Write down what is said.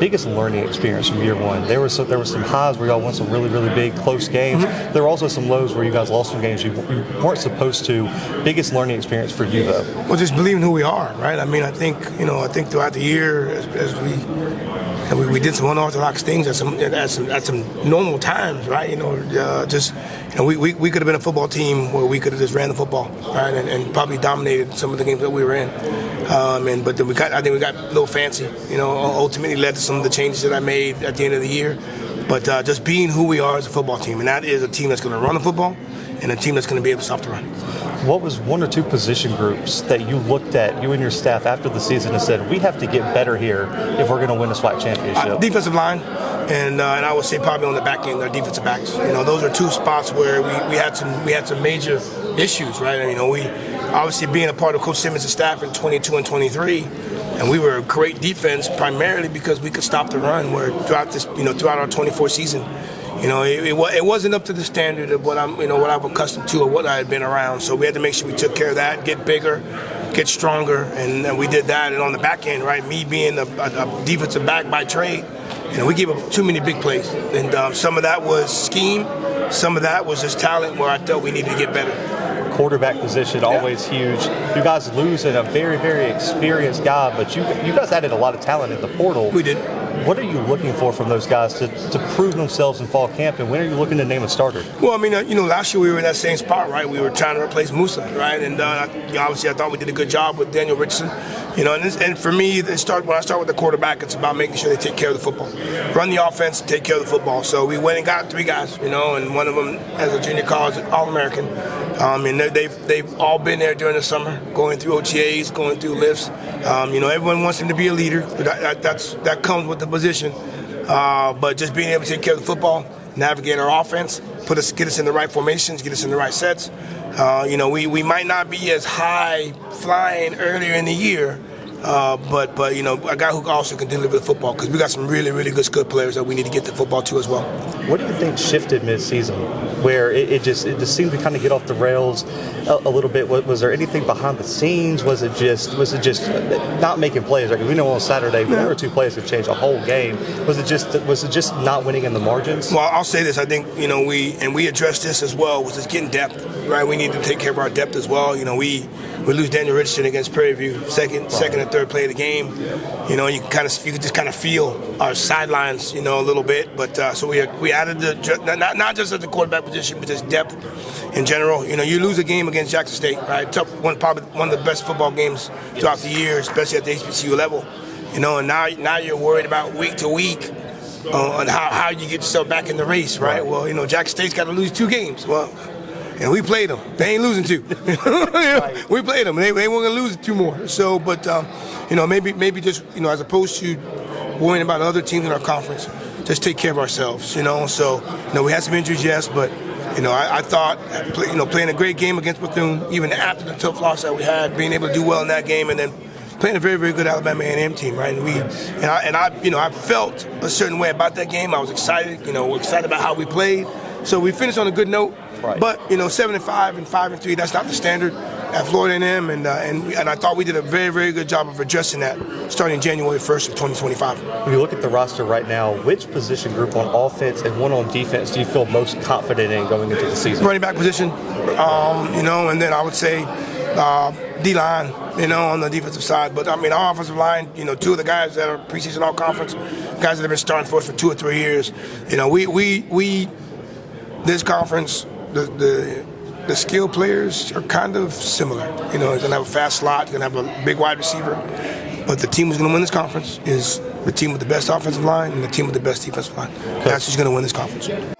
biggest learning experience from year one? There were some highs where y'all won some really, really big, close games. There were also some lows where you guys lost some games you weren't supposed to. Biggest learning experience for you, though? Well, just believing who we are, right? I mean, I think throughout the year, as we did some unorthodox things at some normal times, right? We could have been a football team where we could have just ran the football, right, and probably dominated some of the games that we were in. But then I think we got a little fancy. Ultimately led to some of the changes that I made at the end of the year. But just being who we are as a football team, and that is a team that's going to run the football and a team that's going to be able to stop the run. What was one or two position groups that you looked at, you and your staff, after the season and said, we have to get better here if we're going to win a SWAC championship? Defensive line, and I would say probably on the back end, our defensive backs. Those are two spots where we had some major issues, right? We obviously being a part of Coach Simmons' staff in 22 and 23, and we were a great defense primarily because we could stop the run. Where throughout our 24 season. It wasn't up to the standard of what I'm accustomed to or what I had been around. So we had to make sure we took care of that, get bigger, get stronger, and we did that. And on the back end, right, me being a defensive back by trade, we gave up too many big plays. And some of that was scheme, some of that was just talent where I felt we needed to get better. Quarterback position, always huge. You guys losing a very, very experienced guy, but you guys added a lot of talent in the portal. We did. What are you looking for from those guys to prove themselves in fall camp, and when are you looking to name a starter? Well, last year we were in that same spot, right? We were trying to replace Musa, right? And obviously I thought we did a good job with Daniel Richardson. And for me, when I start with the quarterback, it's about making sure they take care of the football. Run the offense, take care of the football. So we went and got 3 guys, and one of them as a junior college All-American. And they've all been there during the summer, going through OTAs, going through lifts. Everyone wants him to be a leader. That comes with the position. But just being able to take care of the football, navigate our offense, get us in the right formations, get us in the right sets. We might not be as high flying earlier in the year, but a guy who also can deliver the football, because we got some really, really good skill players that we need to get the football to as well. What do you think shifted mid-season, where it just seemed to kind of get off the rails a little bit? Was there anything behind the scenes? Was it just not making plays? Like, we know on Saturday, 1 or 2 plays could change a whole game. Was it just not winning in the margins? Well, I'll say this. I think we addressed this as well. Was just getting depth, right? We need to take care of our depth as well. We lose Daniel Richardson against Prairie View, second and third play of the game. You can just kind of feel our sidelines, a little bit. But so we added not just at the quarterback position, but just depth in general. You lose a game against Jackson State, right? Probably one of the best football games throughout the year, especially at the HBCU level. And now you're worried about week to week on how you get yourself back in the race, right? Well, Jackson State's got to lose 2 games. Well. And we played them. They ain't losing 2. We played them. They weren't going to lose 2 more. So, but maybe just as opposed to worrying about other teams in our conference, just take care of ourselves. So we had some injuries, yes, but I thought playing a great game against Bethune, even after the tough loss that we had, being able to do well in that game, and then playing a very, very good Alabama A&M team, right? And I felt a certain way about that game. I was excited, excited about how we played. So we finished on a good note. Right. But 7-5 and 5-3, that's not the standard at Florida A&M, and I thought we did a very, very good job of addressing that starting January 1st of 2025. When you look at the roster right now, which position group on offense and one on defense do you feel most confident in going into the season? Running back position, and then I would say D-line, on the defensive side. But our offensive line, 2 of the guys that are preseason all conference, guys that have been starting for us for 2 or 3 years. We this conference. The skill players are kind of similar. He's going to have a fast slot, he's going to have a big wide receiver. But the team who's going to win this conference is the team with the best offensive line and the team with the best defensive line. That's who's going to win this conference.